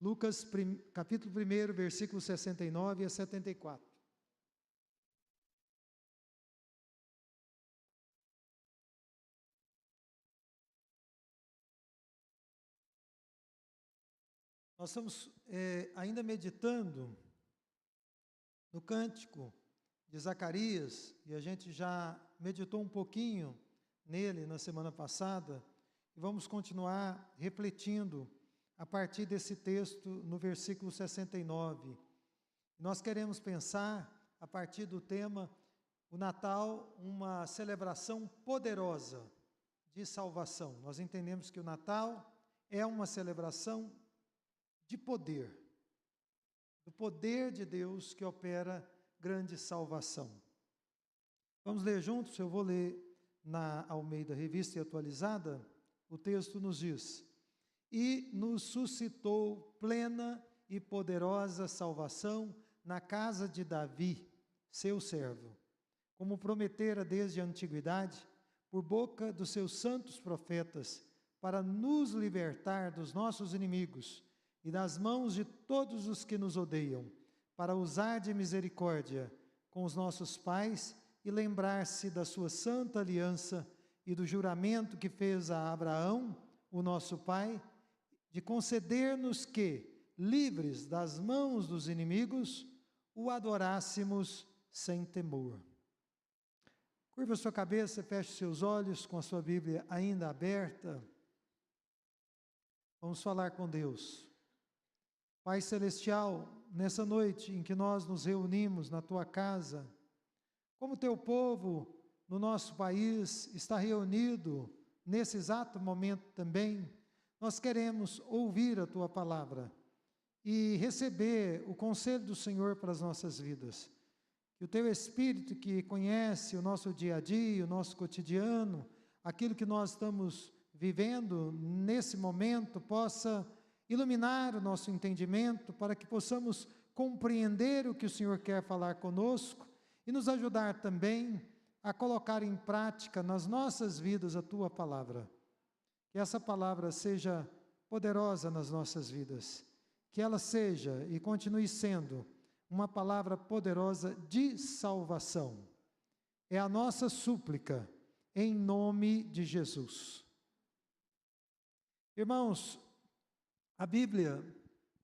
Lucas, capítulo 1, versículos 69 a 74. Nós estamos ainda meditando no cântico de Zacarias, e a gente já meditou um pouquinho nele na semana passada, e vamos continuar refletindo a partir desse texto no versículo 69. Nós queremos pensar, a partir do tema, o Natal, uma celebração poderosa de salvação. Nós entendemos que o Natal é uma celebração de poder, do poder de Deus que opera grande salvação. Vamos ler juntos? Eu vou ler na Almeida Revista e Atualizada. O texto nos diz: e nos suscitou plena e poderosa salvação na casa de Davi, seu servo, como prometera desde a antiguidade, por boca dos seus santos profetas, para nos libertar dos nossos inimigos e das mãos de todos os que nos odeiam, para usar de misericórdia com os nossos pais e lembrar-se da sua santa aliança e do juramento que fez a Abraão, o nosso pai, de conceder-nos que, livres das mãos dos inimigos, o adorássemos sem temor. Curva sua cabeça, feche seus olhos com a sua Bíblia ainda aberta. Vamos falar com Deus. Pai Celestial, nessa noite em que nós nos reunimos na Tua casa, como Teu povo no nosso país está reunido nesse exato momento também, nós queremos ouvir a Tua palavra e receber o conselho do Senhor para as nossas vidas. Que o Teu Espírito, que conhece o nosso dia a dia, o nosso cotidiano, aquilo que nós estamos vivendo nesse momento, possa iluminar o nosso entendimento para que possamos compreender o que o Senhor quer falar conosco e nos ajudar também a colocar em prática nas nossas vidas a Tua palavra. Que essa palavra seja poderosa nas nossas vidas, que ela seja e continue sendo uma palavra poderosa de salvação. É a nossa súplica, em nome de Jesus. Irmãos, a Bíblia,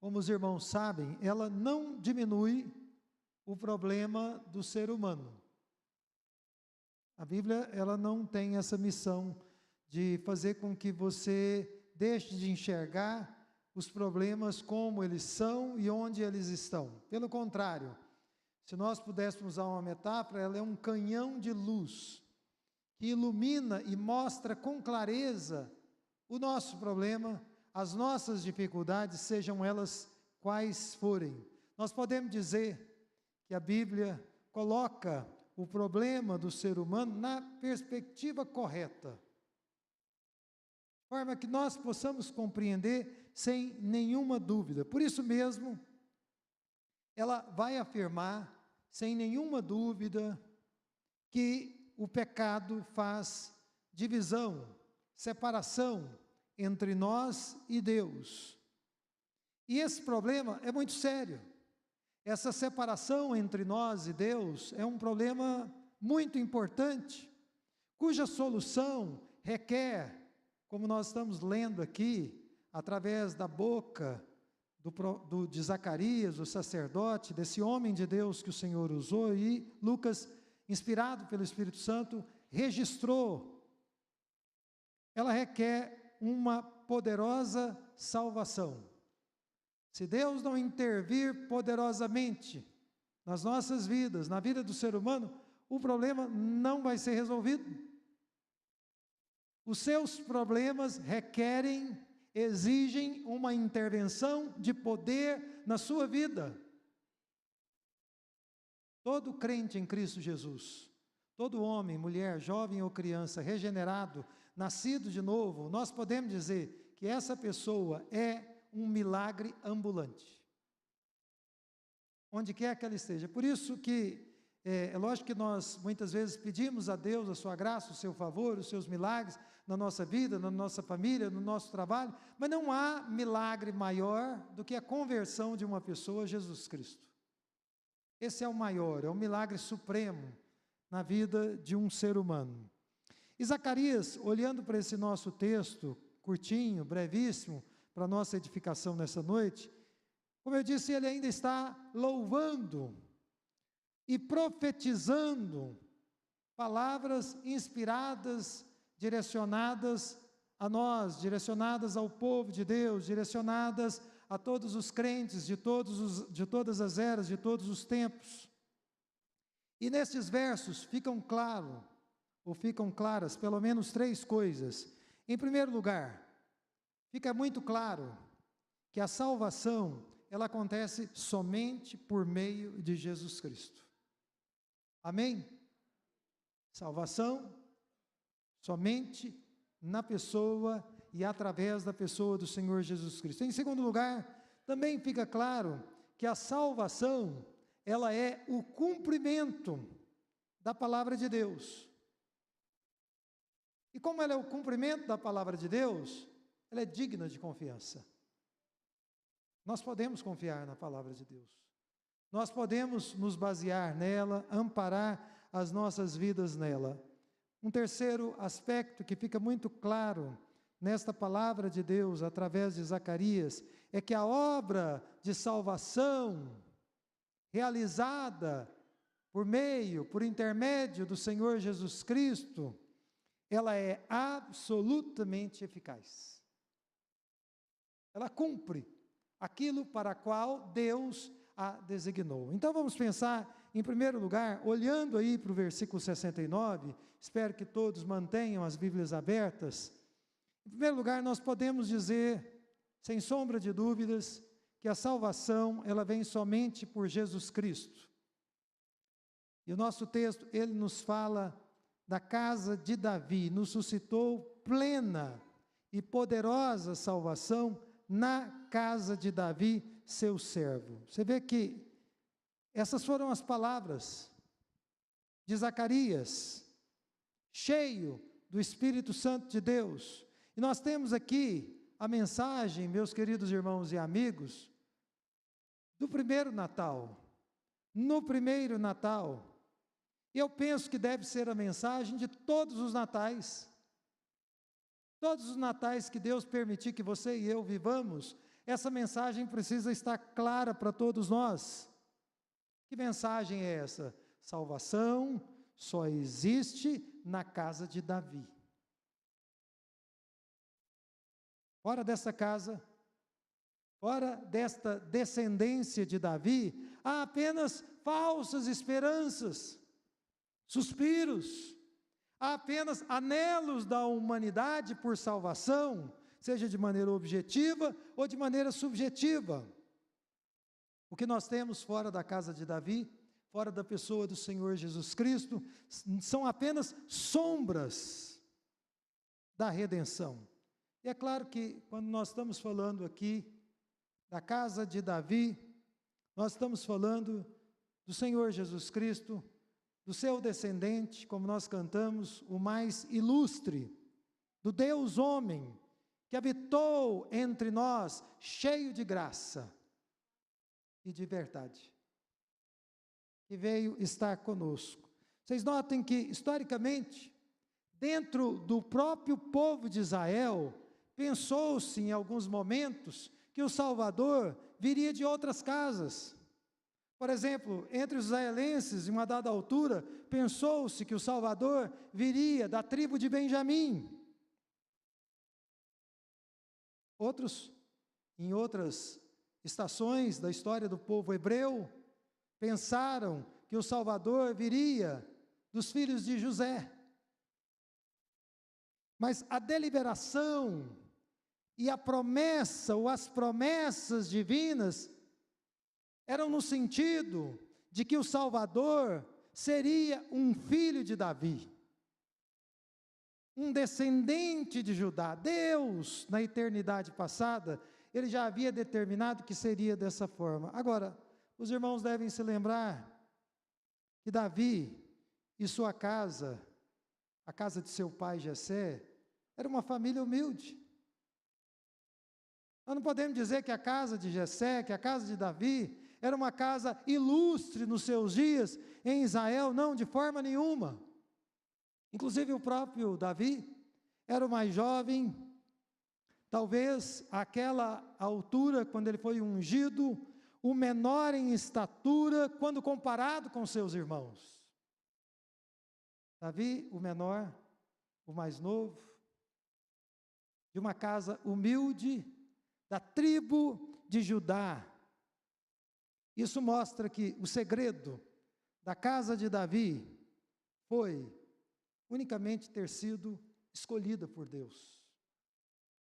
como os irmãos sabem, ela não diminui o problema do ser humano. A Bíblia, ela não tem essa missão de fazer com que você deixe de enxergar os problemas como eles são e onde eles estão. Pelo contrário, se nós pudéssemos usar uma metáfora, ela é um canhão de luz que ilumina e mostra com clareza o nosso problema, as nossas dificuldades, sejam elas quais forem. Nós podemos dizer que a Bíblia coloca o problema do ser humano na perspectiva correta, de forma que nós possamos compreender sem nenhuma dúvida. Por isso mesmo, ela vai afirmar, sem nenhuma dúvida, que o pecado faz divisão, separação entre nós e Deus. E esse problema é muito sério. Essa separação entre nós e Deus é um problema muito importante, cuja solução requer, como nós estamos lendo aqui, através da boca de Zacarias, o sacerdote, desse homem de Deus que o Senhor usou, e Lucas, inspirado pelo Espírito Santo, registrou. Ela requer uma poderosa salvação. Se Deus não intervir poderosamente nas nossas vidas, na vida do ser humano, o problema não vai ser resolvido. Os seus problemas exigem uma intervenção de poder na sua vida. Todo crente em Cristo Jesus, todo homem, mulher, jovem ou criança regenerado, nascido de novo, nós podemos dizer que essa pessoa é um milagre ambulante, onde quer que ela esteja. Por isso que É lógico que nós muitas vezes pedimos a Deus a sua graça, o seu favor, os seus milagres na nossa vida, na nossa família, no nosso trabalho, mas não há milagre maior do que a conversão de uma pessoa a Jesus Cristo. Esse é o maior, é o milagre supremo na vida de um ser humano. E Zacarias, olhando para esse nosso texto, curtinho, brevíssimo, para a nossa edificação nessa noite, como eu disse, ele ainda está louvando e profetizando palavras inspiradas, direcionadas a nós, direcionadas ao povo de Deus, direcionadas a todos os crentes de todas as eras, de todos os tempos. E nestes versos ficam claras pelo menos 3 coisas. Em primeiro lugar, fica muito claro que a salvação, ela acontece somente por meio de Jesus Cristo. Amém? Salvação somente na pessoa e através da pessoa do Senhor Jesus Cristo. Em segundo lugar, também fica claro que a salvação, ela é o cumprimento da palavra de Deus. E como ela é o cumprimento da palavra de Deus, ela é digna de confiança. Nós podemos confiar na palavra de Deus. Nós podemos nos basear nela, amparar as nossas vidas nela. Um terceiro aspecto que fica muito claro nesta palavra de Deus, através de Zacarias, é que a obra de salvação realizada por intermédio do Senhor Jesus Cristo, ela é absolutamente eficaz. Ela cumpre aquilo para qual Deus a designou. Então vamos pensar, em primeiro lugar, olhando aí para o versículo 69, espero que todos mantenham as Bíblias abertas. Em primeiro lugar, nós podemos dizer, sem sombra de dúvidas, que a salvação, ela vem somente por Jesus Cristo. E o nosso texto, ele nos fala da casa de Davi, nos suscitou plena e poderosa salvação na casa de Davi, seu servo. Você vê que essas foram as palavras de Zacarias, cheio do Espírito Santo de Deus. E nós temos aqui a mensagem, meus queridos irmãos e amigos, do primeiro Natal. No primeiro Natal, eu penso que deve ser a mensagem de todos os natais. Todos os natais que Deus permitir que você e eu vivamos, essa mensagem precisa estar clara para todos nós. Que mensagem é essa? Salvação só existe na casa de Davi. Fora dessa casa, fora desta descendência de Davi, há apenas falsas esperanças, suspiros, há apenas anelos da humanidade por salvação, seja de maneira objetiva ou de maneira subjetiva. O que nós temos fora da casa de Davi, fora da pessoa do Senhor Jesus Cristo, são apenas sombras da redenção. E é claro que quando nós estamos falando aqui da casa de Davi, nós estamos falando do Senhor Jesus Cristo, do seu descendente, como nós cantamos, o mais ilustre, do Deus homem, que habitou entre nós, cheio de graça e de verdade, que veio estar conosco. Vocês notem que, historicamente, dentro do próprio povo de Israel, pensou-se em alguns momentos que o Salvador viria de outras casas. Por exemplo, entre os israelenses, em uma dada altura, pensou-se que o Salvador viria da tribo de Benjamim. Outros, em outras estações da história do povo hebreu, pensaram que o Salvador viria dos filhos de José. Mas a deliberação e a promessa, ou as promessas divinas, eram no sentido de que o Salvador seria um filho de Davi, um descendente de Judá. Deus, na eternidade passada, ele já havia determinado que seria dessa forma. Agora, os irmãos devem se lembrar que Davi e sua casa, a casa de seu pai Jessé, era uma família humilde. Nós não podemos dizer que a casa de Jessé, que a casa de Davi, era uma casa ilustre nos seus dias em Israel, não, de forma nenhuma. Inclusive o próprio Davi era o mais jovem, talvez àquela altura, quando ele foi ungido, o menor em estatura, quando comparado com seus irmãos. Davi, o menor, o mais novo, de uma casa humilde, da tribo de Judá. Isso mostra que o segredo da casa de Davi foi unicamente ter sido escolhida por Deus.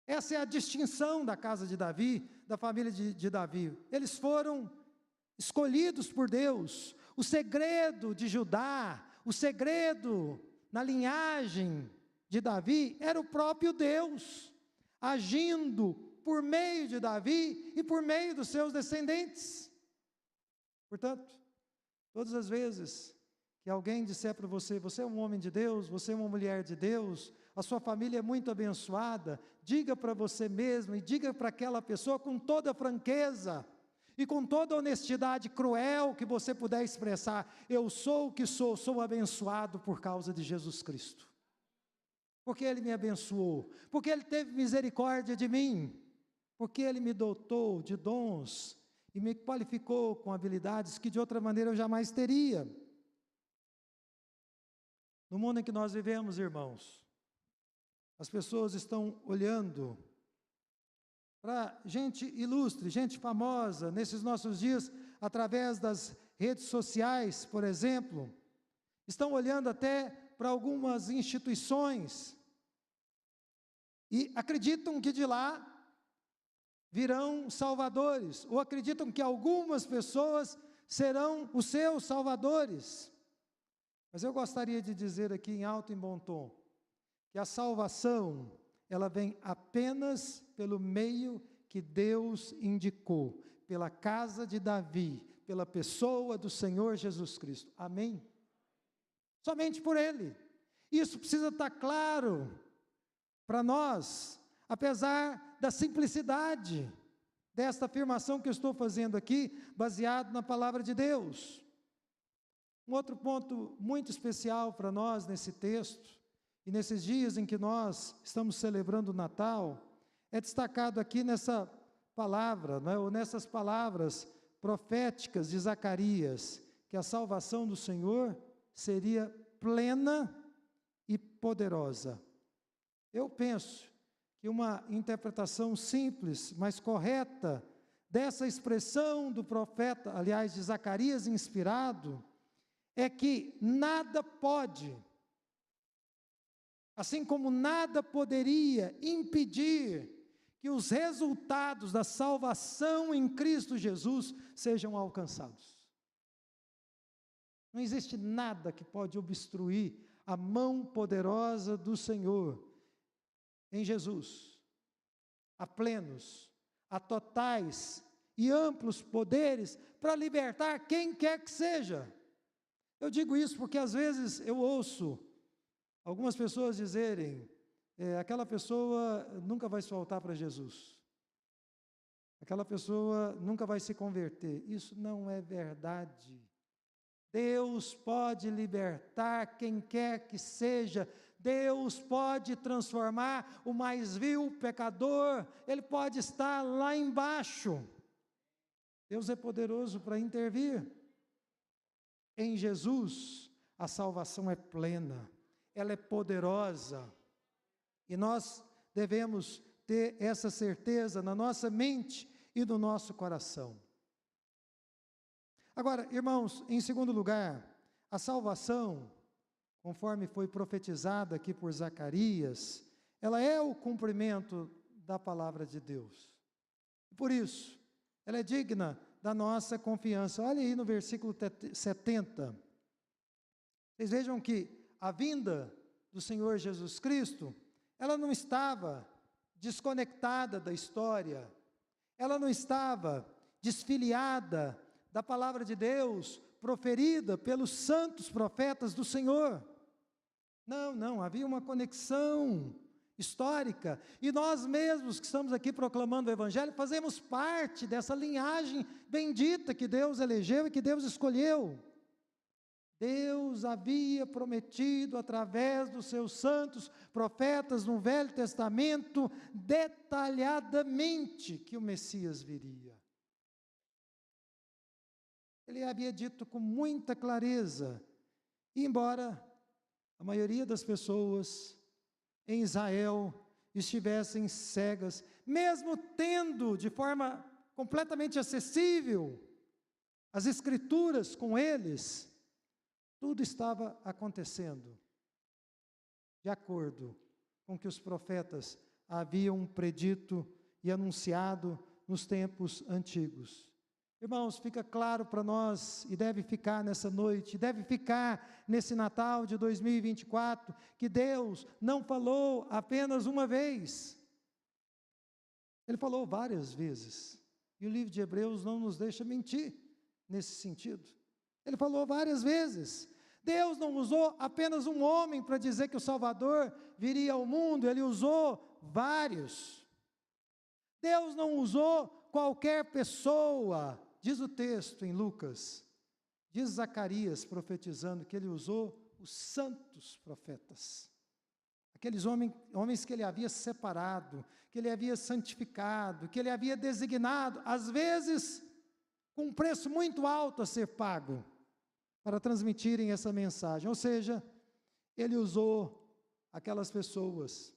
Essa é a distinção da casa de Davi, da família de Davi. Eles foram escolhidos por Deus. O segredo de Judá, o segredo na linhagem de Davi era o próprio Deus, agindo por meio de Davi e por meio dos seus descendentes. Portanto, todas as vezes que alguém disser para você, você é um homem de Deus, você é uma mulher de Deus, a sua família é muito abençoada, diga para você mesmo e diga para aquela pessoa com toda franqueza e com toda honestidade cruel que você puder expressar: eu sou o que sou abençoado por causa de Jesus Cristo. Porque Ele me abençoou, porque Ele teve misericórdia de mim, porque Ele me dotou de dons e me qualificou com habilidades que de outra maneira eu jamais teria. No mundo em que nós vivemos, irmãos, as pessoas estão olhando para gente ilustre, gente famosa, nesses nossos dias, através das redes sociais, por exemplo, estão olhando até para algumas instituições e acreditam que de lá virão salvadores, ou acreditam que algumas pessoas serão os seus salvadores. Mas eu gostaria de dizer aqui em alto e bom tom, que a salvação, ela vem apenas pelo meio que Deus indicou, pela casa de Davi, pela pessoa do Senhor Jesus Cristo. Amém? Somente por Ele. Isso precisa estar claro para nós, apesar da simplicidade desta afirmação que eu estou fazendo aqui, baseado na palavra de Deus. Um outro ponto muito especial para nós nesse texto, e nesses dias em que nós estamos celebrando o Natal, é destacado aqui nessa palavra, não é? Ou nessas palavras proféticas de Zacarias, que a salvação do Senhor seria plena e poderosa. Eu penso que uma interpretação simples, mas correta, dessa expressão do profeta, aliás, de Zacarias inspirado, é que nada pode, assim como nada poderia impedir que os resultados da salvação em Cristo Jesus sejam alcançados. Não existe nada que pode obstruir a mão poderosa do Senhor em Jesus, a plenos, a totais e amplos poderes para libertar quem quer que seja. Eu digo isso porque às vezes eu ouço algumas pessoas dizerem, aquela pessoa nunca vai se voltar para Jesus, aquela pessoa nunca vai se converter. Isso não é verdade. Deus pode libertar quem quer que seja, Deus pode transformar o mais vil pecador, Ele pode estar lá embaixo. Deus é poderoso para intervir. Em Jesus, a salvação é plena, ela é poderosa, e nós devemos ter essa certeza na nossa mente e no nosso coração. Agora, irmãos, em segundo lugar, a salvação, conforme foi profetizada aqui por Zacarias, ela é o cumprimento da palavra de Deus. Por isso, ela é digna da nossa confiança. Olha aí no versículo 70. Vocês vejam que a vinda do Senhor Jesus Cristo, ela não estava desconectada da história, ela não estava desfiliada da palavra de Deus proferida pelos santos profetas do Senhor. Não, havia uma conexão histórica, e nós mesmos que estamos aqui proclamando o Evangelho, fazemos parte dessa linhagem bendita que Deus elegeu e que Deus escolheu. Deus havia prometido através dos seus santos profetas no Velho Testamento, detalhadamente, que o Messias viria. Ele havia dito com muita clareza, e embora a maioria das pessoas em Israel estivessem cegas, mesmo tendo de forma completamente acessível as Escrituras com eles, tudo estava acontecendo de acordo com o que os profetas haviam predito e anunciado nos tempos antigos. Irmãos, fica claro para nós, e deve ficar nessa noite, deve ficar nesse Natal de 2024, que Deus não falou apenas uma vez. Ele falou várias vezes. E o livro de Hebreus não nos deixa mentir nesse sentido. Ele falou várias vezes. Deus não usou apenas um homem para dizer que o Salvador viria ao mundo, Ele usou vários. Deus não usou qualquer pessoa. Diz o texto em Lucas, diz Zacarias profetizando que ele usou os santos profetas, aqueles homens que ele havia separado, que ele havia santificado, que ele havia designado, às vezes com um preço muito alto a ser pago, para transmitirem essa mensagem. Ou seja, ele usou aquelas pessoas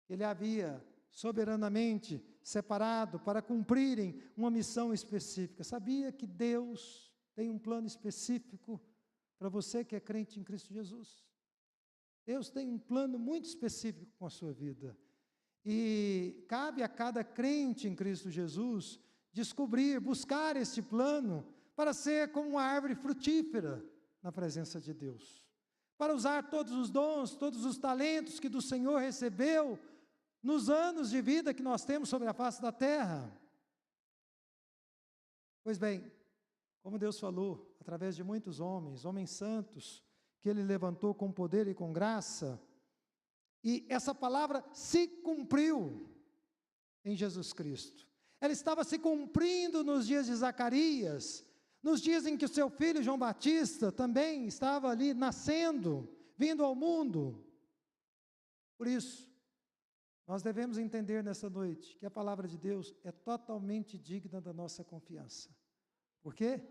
que ele havia soberanamente separado para cumprirem uma missão específica. Sabia que Deus tem um plano específico para você que é crente em Cristo Jesus? Deus tem um plano muito específico com a sua vida. E cabe a cada crente em Cristo Jesus descobrir, buscar esse plano para ser como uma árvore frutífera na presença de Deus. Para usar todos os dons, todos os talentos que do Senhor recebeu nos anos de vida que nós temos sobre a face da terra. Pois bem, como Deus falou, através de muitos homens santos, que Ele levantou com poder e com graça, e essa palavra se cumpriu em Jesus Cristo. Ela estava se cumprindo nos dias de Zacarias, nos dias em que o seu filho João Batista também estava ali nascendo, vindo ao mundo. Por isso, nós devemos entender nessa noite que a palavra de Deus é totalmente digna da nossa confiança. Por quê?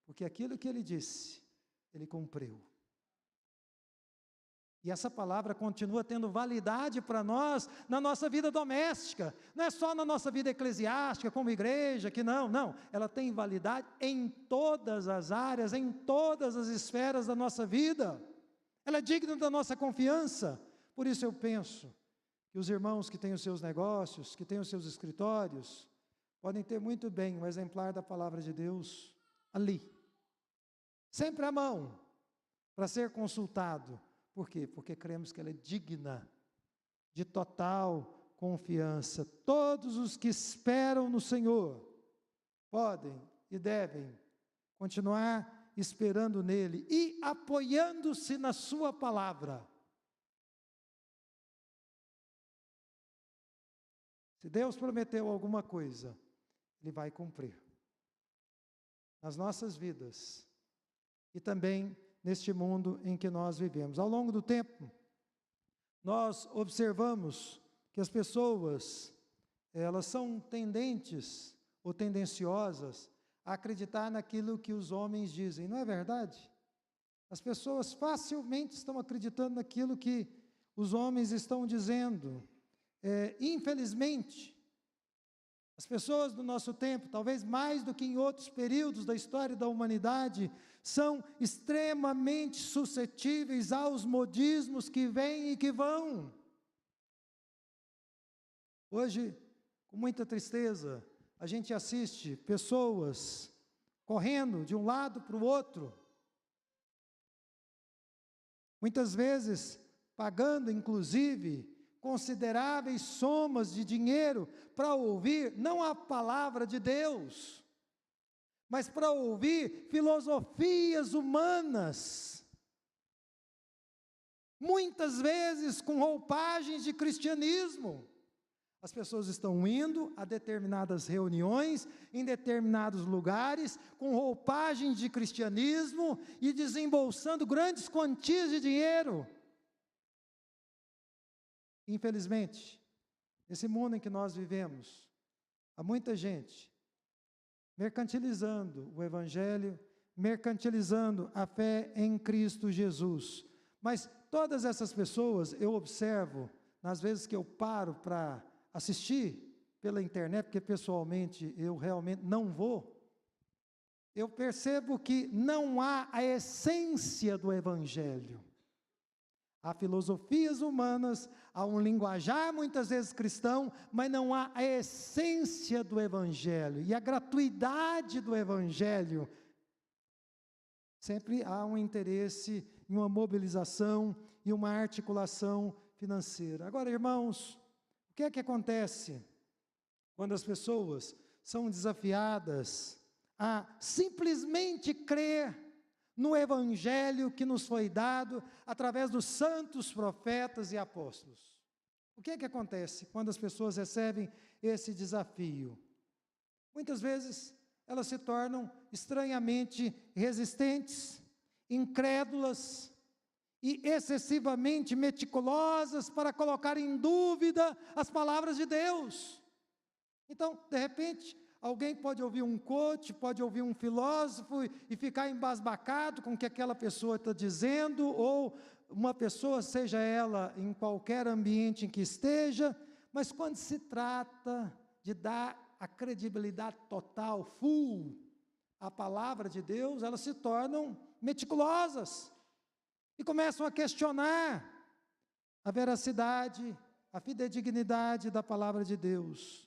Porque aquilo que Ele disse, Ele cumpriu. E essa palavra continua tendo validade para nós na nossa vida doméstica, não é só na nossa vida eclesiástica, como igreja, que não, ela tem validade em todas as áreas, em todas as esferas da nossa vida, ela é digna da nossa confiança. Por isso eu penso que os irmãos que têm os seus negócios, que têm os seus escritórios, podem ter muito bem um exemplar da palavra de Deus ali, sempre à mão, para ser consultado. Por quê? Porque cremos que ela é digna de total confiança. Todos os que esperam no Senhor podem e devem continuar esperando nele e apoiando-se na sua palavra. Se Deus prometeu alguma coisa, Ele vai cumprir. Nas nossas vidas e também neste mundo em que nós vivemos. Ao longo do tempo, nós observamos que as pessoas, elas são tendentes ou tendenciosas a acreditar naquilo que os homens dizem. Não é verdade? As pessoas facilmente estão acreditando naquilo que os homens estão dizendo. Infelizmente, as pessoas do nosso tempo, talvez mais do que em outros períodos da história da humanidade, são extremamente suscetíveis aos modismos que vêm e que vão. Hoje, com muita tristeza, a gente assiste pessoas correndo de um lado para o outro, muitas vezes pagando, inclusive, consideráveis somas de dinheiro para ouvir não a palavra de Deus, mas para ouvir filosofias humanas, muitas vezes com roupagens de cristianismo. As pessoas estão indo a determinadas reuniões, em determinados lugares, com roupagens de cristianismo e desembolsando grandes quantias de dinheiro. Infelizmente, nesse mundo em que nós vivemos, há muita gente mercantilizando o Evangelho, mercantilizando a fé em Cristo Jesus. Mas todas essas pessoas, eu observo, nas vezes que eu paro para assistir pela internet, porque pessoalmente eu realmente não vou, eu percebo que não há a essência do Evangelho. Há filosofias humanas, há um linguajar muitas vezes cristão, mas não há a essência do Evangelho. E a gratuidade do Evangelho, sempre há um interesse em uma mobilização e uma articulação financeira. Agora, irmãos, o que é que acontece quando as pessoas são desafiadas a simplesmente crer no Evangelho que nos foi dado através dos santos profetas e apóstolos? O que é que acontece quando as pessoas recebem esse desafio? Muitas vezes elas se tornam estranhamente resistentes, incrédulas e excessivamente meticulosas para colocar em dúvida as palavras de Deus. Então, de repente, alguém pode ouvir um coach, pode ouvir um filósofo e ficar embasbacado com o que aquela pessoa está dizendo, ou uma pessoa, seja ela em qualquer ambiente em que esteja, mas quando se trata de dar a credibilidade total, full, à palavra de Deus, elas se tornam meticulosas e começam a questionar a veracidade, a fidedignidade da palavra de Deus.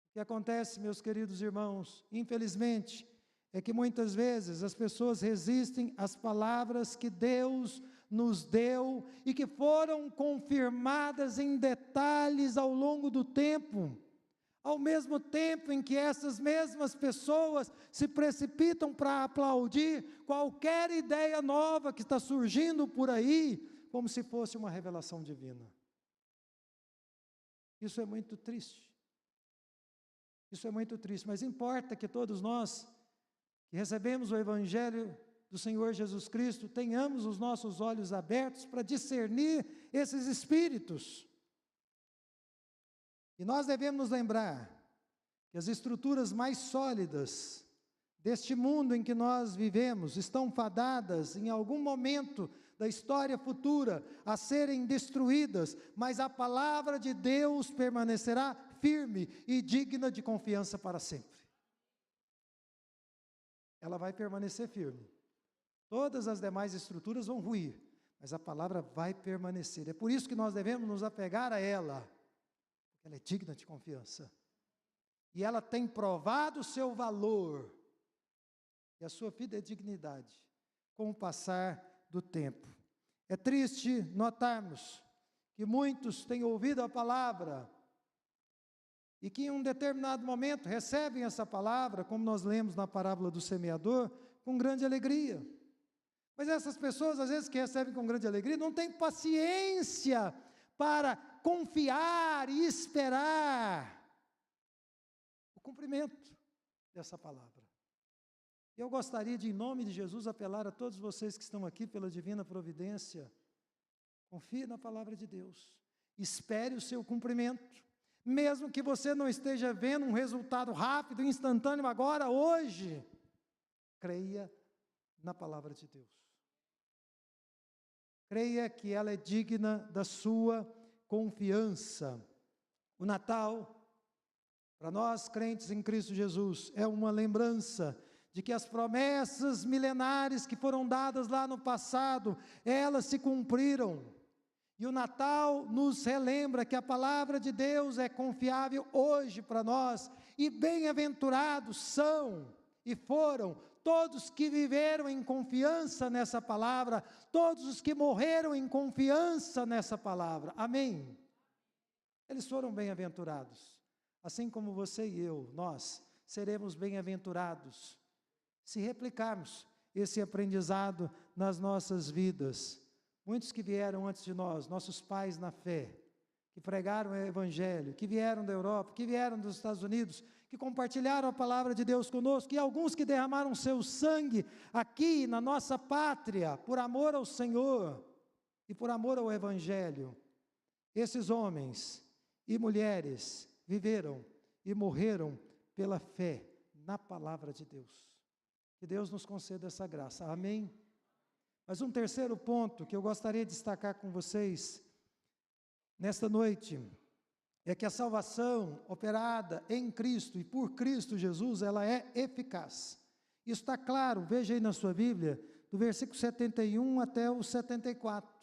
O que acontece, meus queridos irmãos, infelizmente, é que muitas vezes as pessoas resistem às palavras que Deus nos deu e que foram confirmadas em detalhes ao longo do tempo. Ao mesmo tempo em que essas mesmas pessoas se precipitam para aplaudir qualquer ideia nova que está surgindo por aí, como se fosse uma revelação divina. Isso é muito triste. Isso é muito triste, mas importa que todos nós, que recebemos o Evangelho do Senhor Jesus Cristo, tenhamos os nossos olhos abertos para discernir esses espíritos. E nós devemos nos lembrar que as estruturas mais sólidas deste mundo em que nós vivemos estão fadadas em algum momento da história futura a serem destruídas, mas a palavra de Deus permanecerá firme e digna de confiança para sempre. Ela vai permanecer firme. Todas as demais estruturas vão ruir, mas a palavra vai permanecer. É por isso que nós devemos nos apegar a ela. Ela é digna de confiança. E ela tem provado o seu valor e a sua fidedignidade com o passar do tempo. É triste notarmos que muitos têm ouvido a palavra e que em um determinado momento recebem essa palavra, como nós lemos na parábola do semeador, com grande alegria. Mas essas pessoas, às vezes, que recebem com grande alegria, não têm paciência para confiar e esperar o cumprimento dessa palavra. E eu gostaria de, em nome de Jesus, apelar a todos vocês que estão aqui pela divina providência, confie na palavra de Deus, espere o seu cumprimento, mesmo que você não esteja vendo um resultado rápido, instantâneo agora, hoje, creia na palavra de Deus. Creia que ela é digna da sua confiança. O Natal, para nós crentes em Cristo Jesus, é uma lembrança de que as promessas milenares que foram dadas lá no passado, elas se cumpriram. E o Natal nos relembra que a palavra de Deus é confiável hoje para nós, e bem-aventurados são e foram todos que viveram em confiança nessa palavra, todos os que morreram em confiança nessa palavra. Amém? Eles foram bem-aventurados, assim como você e eu, nós seremos bem-aventurados se replicarmos esse aprendizado nas nossas vidas. Muitos que vieram antes de nós, nossos pais na fé, que pregaram o Evangelho, que vieram da Europa, que vieram dos Estados Unidos, que compartilharam a palavra de Deus conosco, e alguns que derramaram seu sangue aqui na nossa pátria, por amor ao Senhor e por amor ao Evangelho. Esses homens e mulheres viveram e morreram pela fé na palavra de Deus. Que Deus nos conceda essa graça. Amém? Mas um terceiro ponto que eu gostaria de destacar com vocês nesta noite é que a salvação operada em Cristo e por Cristo Jesus, ela é eficaz. Isso está claro, veja aí na sua Bíblia, do versículo 71 até o 74,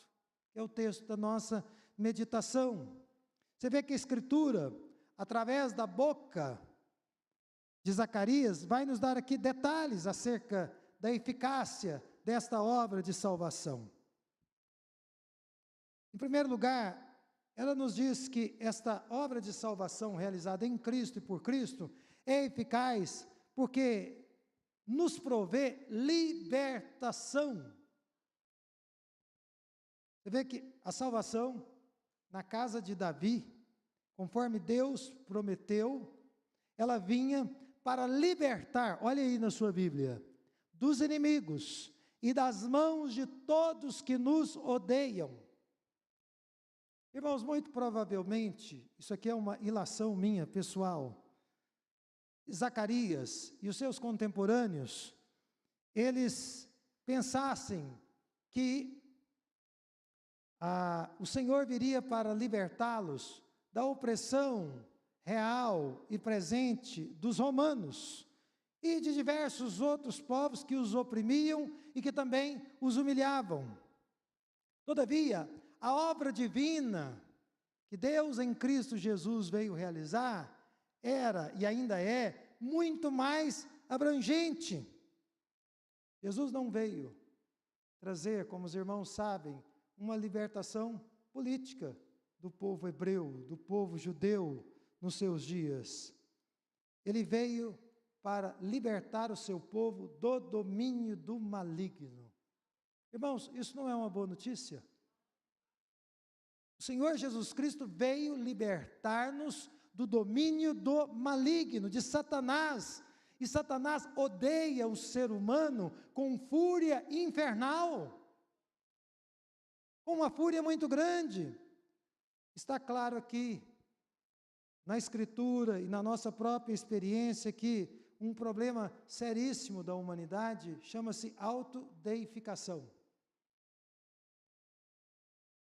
que é o texto da nossa meditação. Você vê que a Escritura, através da boca de Zacarias, vai nos dar aqui detalhes acerca da eficácia desta obra de salvação. Em primeiro lugar, ela nos diz que esta obra de salvação realizada em Cristo e por Cristo é eficaz porque nos provê libertação. Você vê que a salvação na casa de Davi, conforme Deus prometeu, ela vinha para libertar, olha aí na sua Bíblia, dos inimigos e das mãos de todos que nos odeiam. Irmãos, muito provavelmente, isso aqui é uma ilação minha, pessoal, Zacarias e os seus contemporâneos, eles pensassem que o Senhor viria para libertá-los da opressão real e presente dos romanos e de diversos outros povos que os oprimiam e que também os humilhavam. Todavia, a obra divina que Deus em Cristo Jesus veio realizar era e ainda é muito mais abrangente. Jesus não veio trazer, como os irmãos sabem, uma libertação política do povo hebreu, do povo judeu nos seus dias. Ele veio para libertar o seu povo do domínio do maligno. Irmãos, isso não é uma boa notícia? O Senhor Jesus Cristo veio libertar-nos do domínio do maligno, de Satanás. E Satanás odeia o ser humano com fúria infernal, com uma fúria muito grande. Está claro aqui, na Escritura e na nossa própria experiência, que um problema seríssimo da humanidade chama-se autodeificação.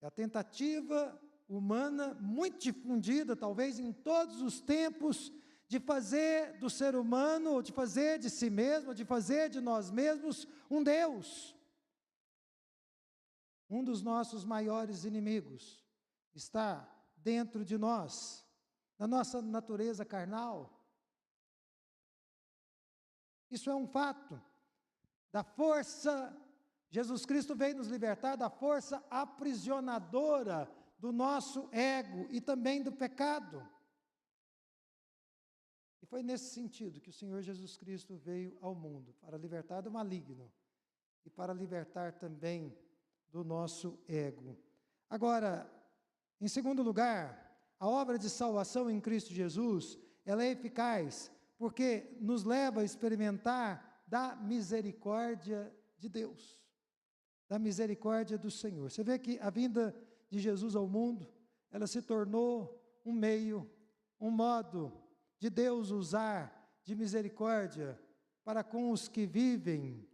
É a tentativa humana, muito difundida, talvez em todos os tempos, de fazer do ser humano, de fazer de si mesmo, de fazer de nós mesmos um Deus. Um dos nossos maiores inimigos está dentro de nós, na nossa natureza carnal. Isso é um fato. Da força, Jesus Cristo veio nos libertar da força aprisionadora do nosso ego e também do pecado. E foi nesse sentido que o Senhor Jesus Cristo veio ao mundo, para libertar do maligno e para libertar também do nosso ego. Agora, em segundo lugar, a obra de salvação em Cristo Jesus, ela é eficaz porque nos leva a experimentar da misericórdia de Deus, da misericórdia do Senhor. Você vê que a vinda de Jesus ao mundo, ela se tornou um meio, um modo de Deus usar de misericórdia para com os que vivem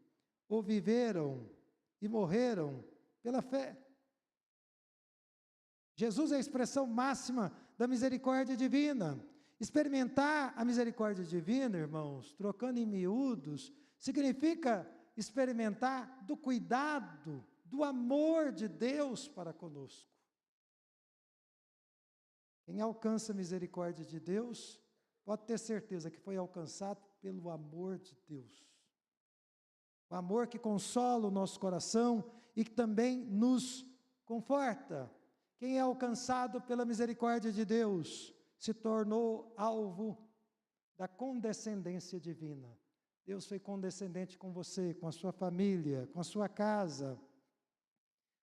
ou viveram e morreram pela fé. Jesus é a expressão máxima da misericórdia divina. Experimentar a misericórdia divina, irmãos, trocando em miúdos, significa experimentar do cuidado, do amor de Deus para conosco. Quem alcança a misericórdia de Deus, pode ter certeza que foi alcançado pelo amor de Deus. O amor que consola o nosso coração e que também nos conforta. Quem é alcançado pela misericórdia de Deus se tornou alvo da condescendência divina. Deus foi condescendente com você, com a sua família, com a sua casa.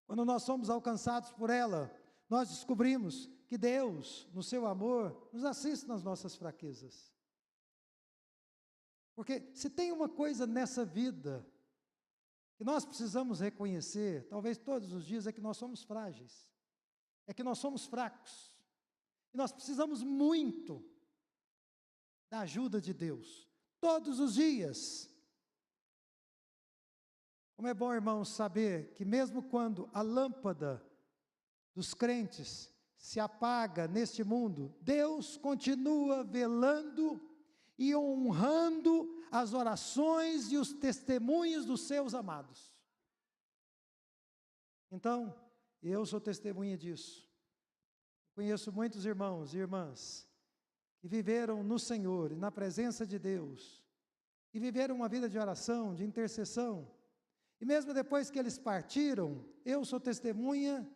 Quando nós somos alcançados por ela, nós descobrimos que Deus, no seu amor, nos assiste nas nossas fraquezas. Porque se tem uma coisa nessa vida que nós precisamos reconhecer, talvez todos os dias, é que nós somos frágeis, é que nós somos fracos, e nós precisamos muito da ajuda de Deus, todos os dias. Como é bom, irmãos, saber que mesmo quando a lâmpada dos crentes se apaga neste mundo, Deus continua velando e honrando as orações e os testemunhos dos seus amados. Então, eu sou testemunha disso. Conheço muitos irmãos e irmãs que viveram no Senhor e na presença de Deus, e viveram uma vida de oração, de intercessão, e mesmo depois que eles partiram, eu sou testemunha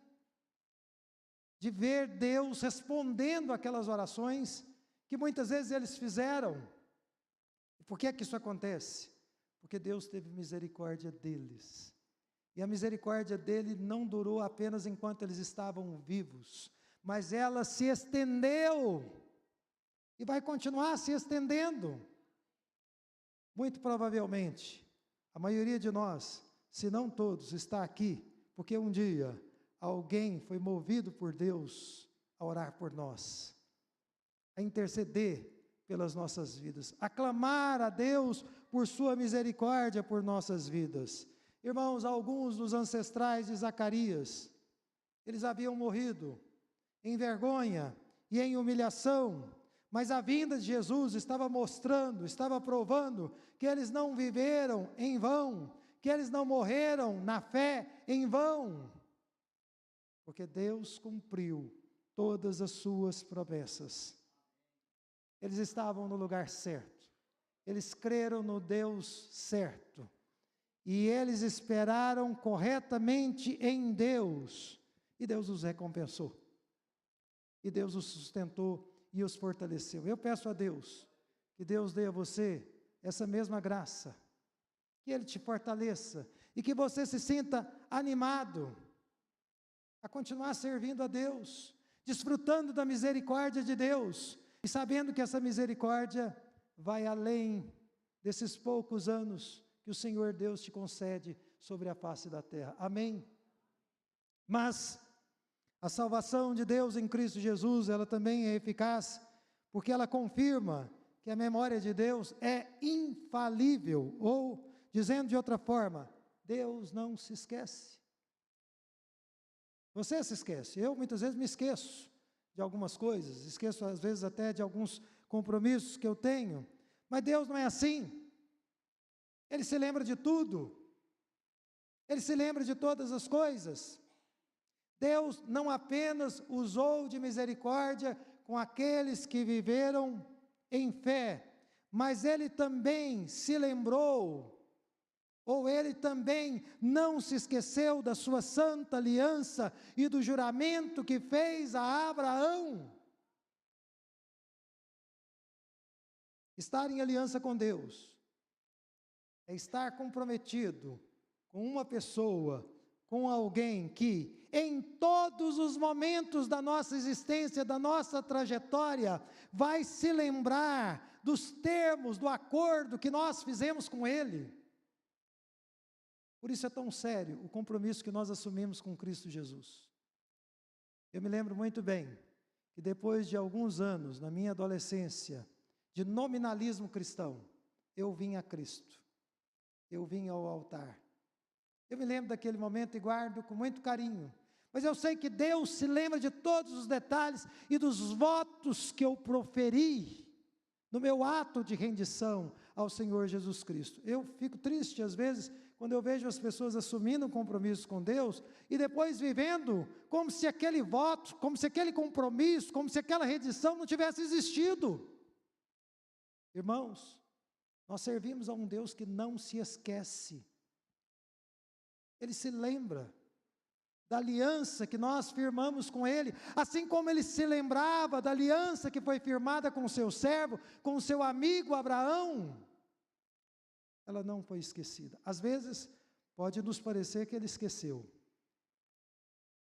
de ver Deus respondendo aquelas orações que muitas vezes eles fizeram. Por que é que isso acontece? Porque Deus teve misericórdia deles. E a misericórdia dele não durou apenas enquanto eles estavam vivos, mas ela se estendeu e vai continuar se estendendo. Muito provavelmente, a maioria de nós, se não todos, está aqui, porque um dia alguém foi movido por Deus a orar por nós, a interceder pelas nossas vidas, a clamar a Deus por sua misericórdia por nossas vidas. Irmãos, alguns dos ancestrais de Zacarias, eles haviam morrido em vergonha e em humilhação, mas a vinda de Jesus estava mostrando, estava provando que eles não viveram em vão, que eles não morreram na fé em vão, porque Deus cumpriu todas as suas promessas. Eles estavam no lugar certo, eles creram no Deus certo, e eles esperaram corretamente em Deus, e Deus os recompensou, e Deus os sustentou e os fortaleceu. Eu peço a Deus, que Deus dê a você essa mesma graça, que Ele te fortaleça, e que você se sinta animado a continuar servindo a Deus, desfrutando da misericórdia de Deus, e sabendo que essa misericórdia vai além desses poucos anos que o Senhor Deus te concede sobre a face da terra. Amém? Mas a salvação de Deus em Cristo Jesus, ela também é eficaz, porque ela confirma que a memória de Deus é infalível, ou, dizendo de outra forma, Deus não se esquece. Você se esquece, eu muitas vezes me esqueço de algumas coisas, esqueço às vezes até de alguns compromissos que eu tenho, mas Deus não é assim. Ele se lembra de tudo, Ele se lembra de todas as coisas. Deus não apenas usou de misericórdia com aqueles que viveram em fé, mas Ele também se lembrou, ou Ele também não se esqueceu da sua santa aliança e do juramento que fez a Abraão. Estar em aliança com Deus é estar comprometido com uma pessoa, com alguém que, em todos os momentos da nossa existência, da nossa trajetória, vai se lembrar dos termos do acordo que nós fizemos com Ele. Por isso é tão sério o compromisso que nós assumimos com Cristo Jesus. Eu me lembro muito bem que depois de alguns anos, na minha adolescência, de nominalismo cristão, eu vim a Cristo, eu vim ao altar. Eu me lembro daquele momento e guardo com muito carinho, mas eu sei que Deus se lembra de todos os detalhes e dos votos que eu proferi no meu ato de rendição ao Senhor Jesus Cristo. Eu fico triste às vezes quando eu vejo as pessoas assumindo um compromisso com Deus e depois vivendo como se aquele voto, como se aquele compromisso, como se aquela rendição não tivesse existido. Irmãos, nós servimos a um Deus que não se esquece. Ele se lembra da aliança que nós firmamos com Ele, assim como Ele se lembrava da aliança que foi firmada com o seu servo, com o seu amigo Abraão, ela não foi esquecida. Às vezes, pode nos parecer que Ele esqueceu,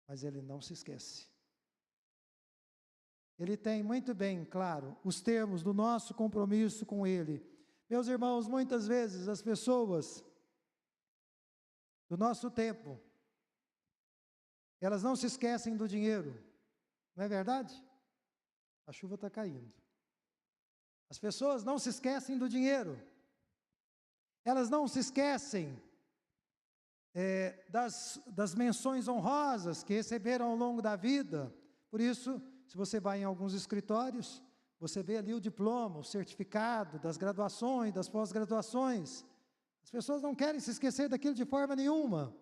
mas Ele não se esquece. Ele tem muito bem claro os termos do nosso compromisso com Ele. Meus irmãos, muitas vezes as pessoas do nosso tempo, elas não se esquecem do dinheiro, não é verdade? A chuva está caindo. As pessoas não se esquecem do dinheiro, elas não se esquecem das menções honrosas que receberam ao longo da vida. Por isso, se você vai em alguns escritórios, você vê ali o diploma, o certificado das graduações, das pós-graduações. As pessoas não querem se esquecer daquilo de forma nenhuma.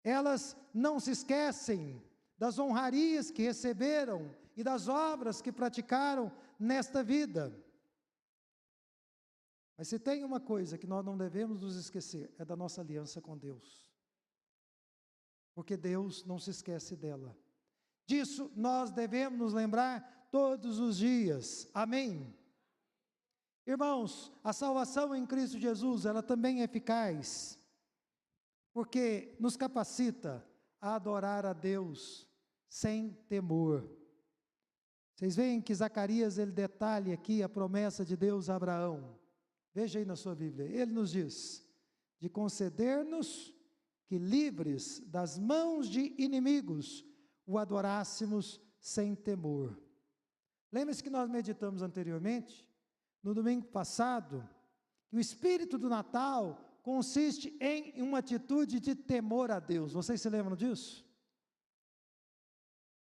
Elas não se esquecem das honrarias que receberam e das obras que praticaram nesta vida. Mas se tem uma coisa que nós não devemos nos esquecer, é da nossa aliança com Deus. Porque Deus não se esquece dela. Disso nós devemos nos lembrar todos os dias. Amém? Irmãos, a salvação em Cristo Jesus, ela também é eficaz, porque nos capacita a adorar a Deus sem temor. Vocês veem que Zacarias, ele detalha aqui a promessa de Deus a Abraão. Veja aí na sua Bíblia, ele nos diz, de conceder-nos que livres das mãos de inimigos, o adorássemos sem temor. Lembre-se que nós meditamos anteriormente, no domingo passado, que o espírito do Natal consiste em uma atitude de temor a Deus. Vocês se lembram disso?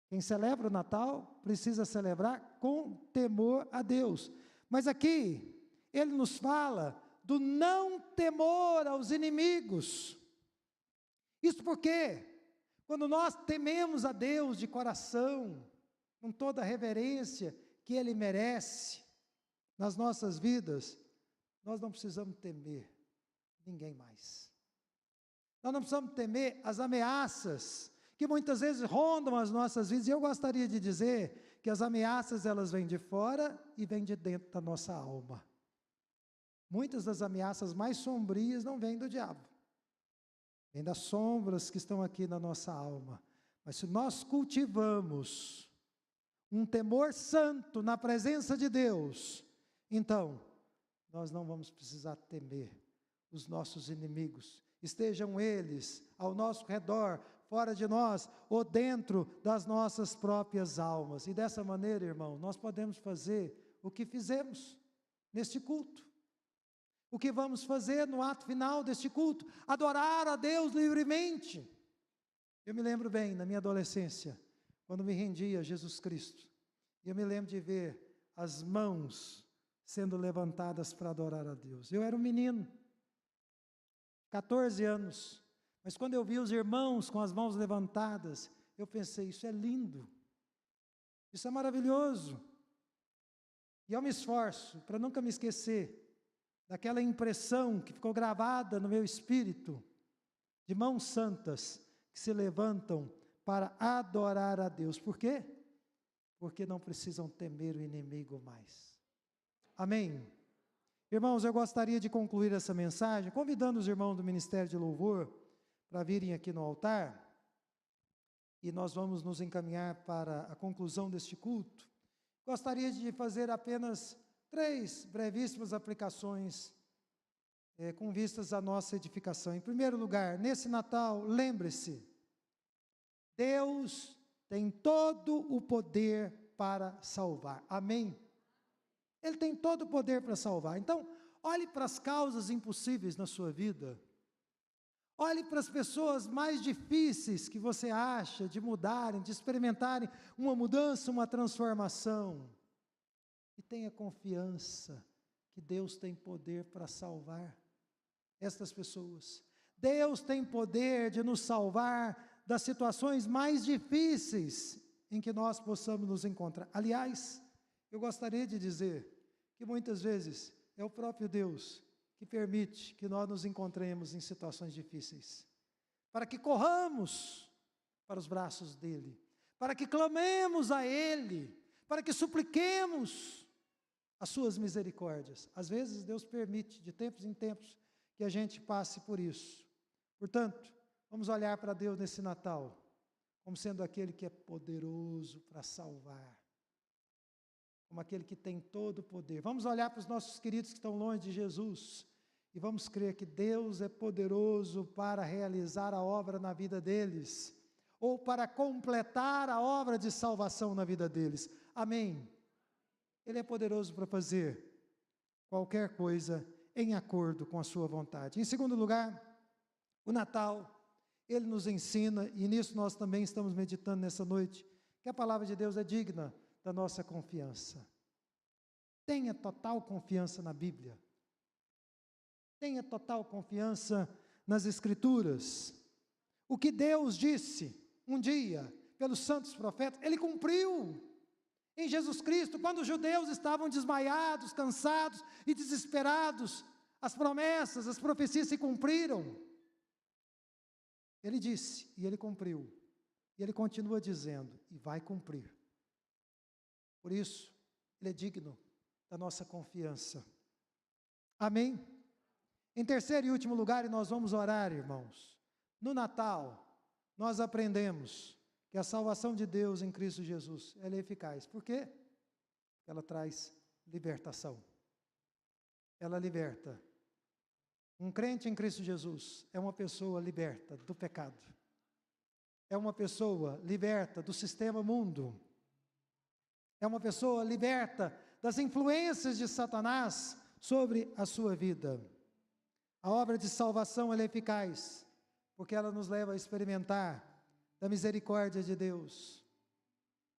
Quem celebra o Natal precisa celebrar com temor a Deus. Mas aqui, ele nos fala do não temor aos inimigos. Isso porque, quando nós tememos a Deus de coração, com toda a reverência que Ele merece nas nossas vidas, nós não precisamos temer ninguém mais. Nós não precisamos temer as ameaças que muitas vezes rondam as nossas vidas. E eu gostaria de dizer que as ameaças, elas vêm de fora e vêm de dentro da nossa alma. Muitas das ameaças mais sombrias não vêm do diabo, vêm das sombras que estão aqui na nossa alma. Mas se nós cultivamos um temor santo na presença de Deus, então nós não vamos precisar temer os nossos inimigos, estejam eles ao nosso redor, fora de nós, ou dentro das nossas próprias almas. E dessa maneira, irmão, nós podemos fazer o que fizemos neste culto. O que vamos fazer no ato final deste culto? Adorar a Deus livremente. Eu me lembro bem, na minha adolescência, quando me rendi a Jesus Cristo, eu me lembro de ver as mãos sendo levantadas para adorar a Deus. Eu era um menino, 14 anos, mas quando eu vi os irmãos com as mãos levantadas, eu pensei, isso é lindo, isso é maravilhoso. E eu me esforço para nunca me esquecer daquela impressão que ficou gravada no meu espírito, de mãos santas que se levantam para adorar a Deus. Por quê? Porque não precisam temer o inimigo mais. Amém? Irmãos, eu gostaria de concluir essa mensagem convidando os irmãos do Ministério de Louvor para virem aqui no altar, e nós vamos nos encaminhar para a conclusão deste culto. Gostaria de fazer apenas 3 brevíssimas aplicações com vistas à nossa edificação. Em primeiro lugar, nesse Natal, lembre-se, Deus tem todo o poder para salvar. Amém? Ele tem todo o poder para salvar. Então, olhe para as causas impossíveis na sua vida. Olhe para as pessoas mais difíceis que você acha de mudarem, de experimentarem uma mudança, uma transformação. E tenha confiança que Deus tem poder para salvar estas pessoas. Deus tem poder de nos salvar das situações mais difíceis em que nós possamos nos encontrar. Aliás, eu gostaria de dizer que muitas vezes é o próprio Deus que permite que nós nos encontremos em situações difíceis, para que corramos para os braços dele, para que clamemos a ele, para que supliquemos as suas misericórdias. Às vezes Deus permite, de tempos em tempos, que a gente passe por isso. Portanto, vamos olhar para Deus nesse Natal, como sendo aquele que é poderoso para salvar, como aquele que tem todo o poder. Vamos olhar para os nossos queridos que estão longe de Jesus, e vamos crer que Deus é poderoso para realizar a obra na vida deles, ou para completar a obra de salvação na vida deles. Amém. Ele é poderoso para fazer qualquer coisa em acordo com a sua vontade. Em segundo lugar, o Natal, ele nos ensina, e nisso nós também estamos meditando nessa noite, que a palavra de Deus é digna da nossa confiança. Tenha total confiança na Bíblia. Tenha total confiança nas Escrituras. O que Deus disse um dia pelos santos profetas, Ele cumpriu. Em Jesus Cristo, quando os judeus estavam desmaiados, cansados e desesperados, as promessas, as profecias se cumpriram. Ele disse, e Ele cumpriu. E Ele continua dizendo, e vai cumprir. Por isso, Ele é digno da nossa confiança. Amém? Em terceiro e último lugar, e nós vamos orar, irmãos. No Natal, nós aprendemos que a salvação de Deus em Cristo Jesus, ela é eficaz. Por quê? Porque ela traz libertação. Ela liberta. Um crente em Cristo Jesus é uma pessoa liberta do pecado. É uma pessoa liberta do sistema mundo. É uma pessoa liberta das influências de Satanás sobre a sua vida. A obra de salvação ela é eficaz, porque ela nos leva a experimentar da misericórdia de Deus.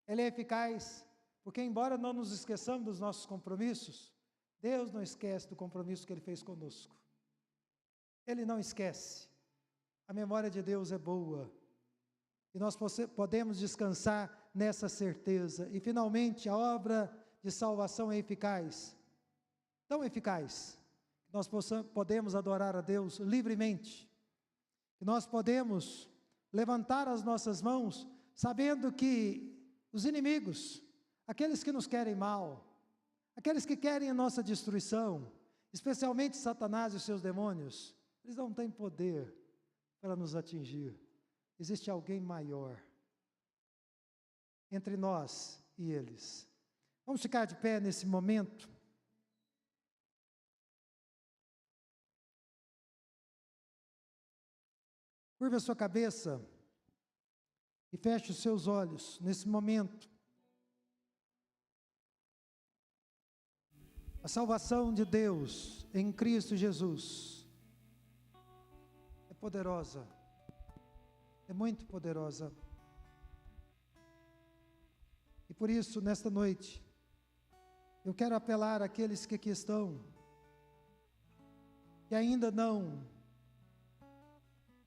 Ela é eficaz, porque embora não nos esqueçamos dos nossos compromissos, Deus não esquece do compromisso que Ele fez conosco. Ele não esquece. A memória de Deus é boa. E nós podemos descansar nessa certeza. E finalmente a obra de salvação é eficaz. Tão eficaz, que nós podemos adorar a Deus livremente. Que nós podemos levantar as nossas mãos, sabendo que os inimigos, aqueles que nos querem mal, aqueles que querem a nossa destruição, especialmente Satanás e os seus demônios, eles não têm poder para nos atingir. Existe alguém maior entre nós e eles. Vamos ficar de pé nesse momento. Curva a sua cabeça e feche os seus olhos nesse momento. A salvação de Deus em Cristo Jesus é poderosa, é muito poderosa. E por isso, nesta noite, eu quero apelar àqueles que aqui estão, que ainda não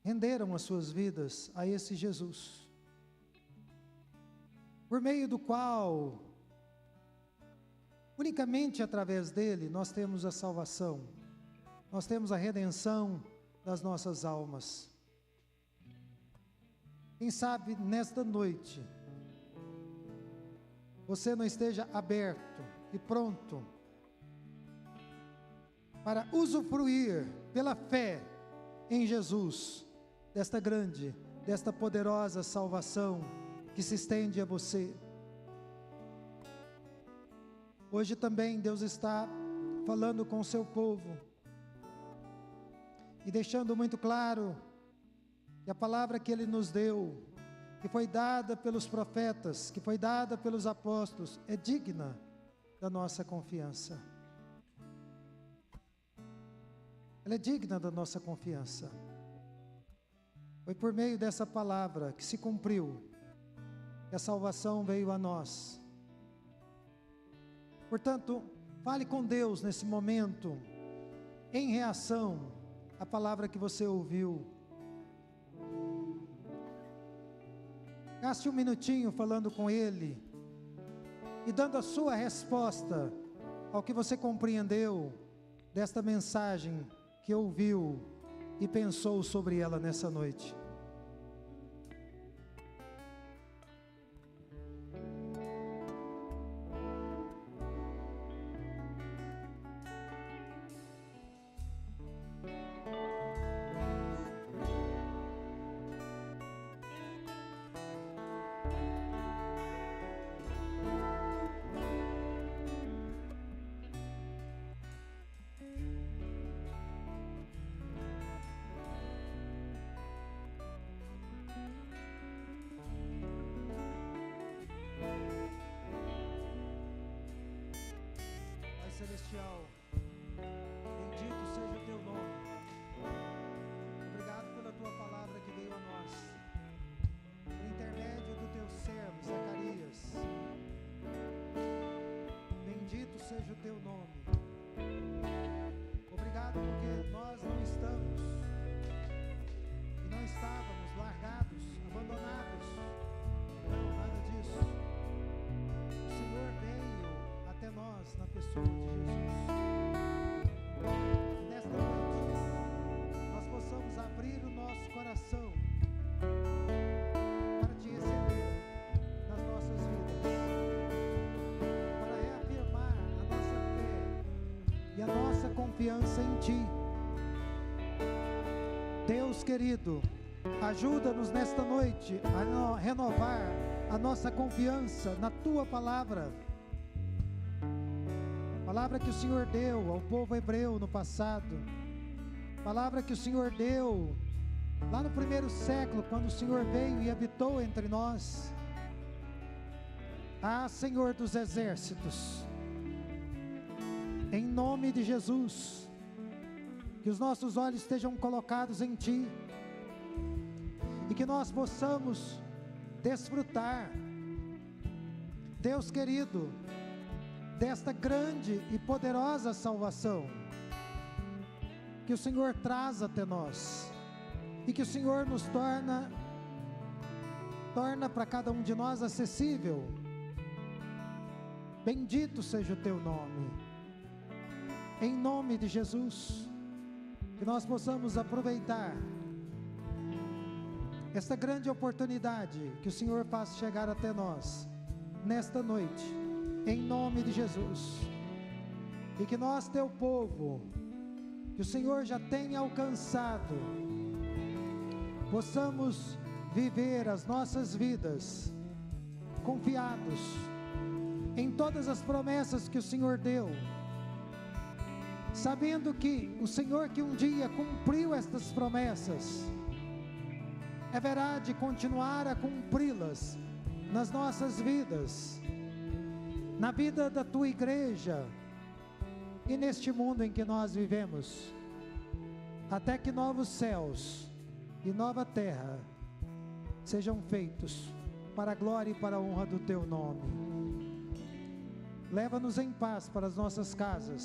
renderam as suas vidas a esse Jesus, por meio do qual, unicamente através dele, nós temos a salvação, nós temos a redenção das nossas almas. Quem sabe nesta noite, você não esteja aberto e pronto para usufruir pela fé em Jesus, desta grande, desta poderosa salvação que se estende a você. Hoje também Deus está falando com o seu povo e deixando muito claro que a palavra que Ele nos deu, que foi dada pelos profetas, que foi dada pelos apóstolos, é digna da nossa confiança. Ela é digna da nossa confiança. Foi por meio dessa palavra que se cumpriu, que a salvação veio a nós. Portanto, fale com Deus nesse momento, em reação à palavra que você ouviu. Gaste um minutinho falando com Ele e dando a sua resposta ao que você compreendeu desta mensagem que ouviu e pensou sobre ela nessa noite. Celestial, bendito seja o teu nome. Obrigado pela tua palavra que veio a nós, por intermédio do teu servo Zacarias. Bendito seja o teu nome. Obrigado porque nós não estamos e não estávamos largados, abandonados. Não, nada disso. O Senhor veio até nós na pessoa de Jesus. E nesta noite nós possamos abrir o nosso coração para te receber nas nossas vidas, para reafirmar a nossa fé e a nossa confiança em Ti. Deus querido, ajuda-nos nesta noite a renovar a nossa confiança na Tua palavra. Palavra que o Senhor deu ao povo hebreu no passado. Palavra que o Senhor deu lá no primeiro século, quando o Senhor veio e habitou entre nós. Ah, Senhor dos exércitos, em nome de Jesus, que os nossos olhos estejam colocados em Ti e que nós possamos desfrutar, Deus querido, desta grande e poderosa salvação que o Senhor traz até nós e que o Senhor nos torna para cada um de nós acessível. Bendito seja o Teu nome, em nome de Jesus, que nós possamos aproveitar esta grande oportunidade que o Senhor faz chegar até nós nesta noite, em nome de Jesus, e que nós, Teu povo, que o Senhor já tenha alcançado, possamos viver as nossas vidas confiados em todas as promessas que o Senhor deu, sabendo que o Senhor que um dia cumpriu estas promessas haverá de continuar a cumpri-las nas nossas vidas, na vida da Tua igreja e neste mundo em que nós vivemos, até que novos céus e nova terra sejam feitos para a glória e para a honra do Teu nome. Leva-nos em paz para as nossas casas,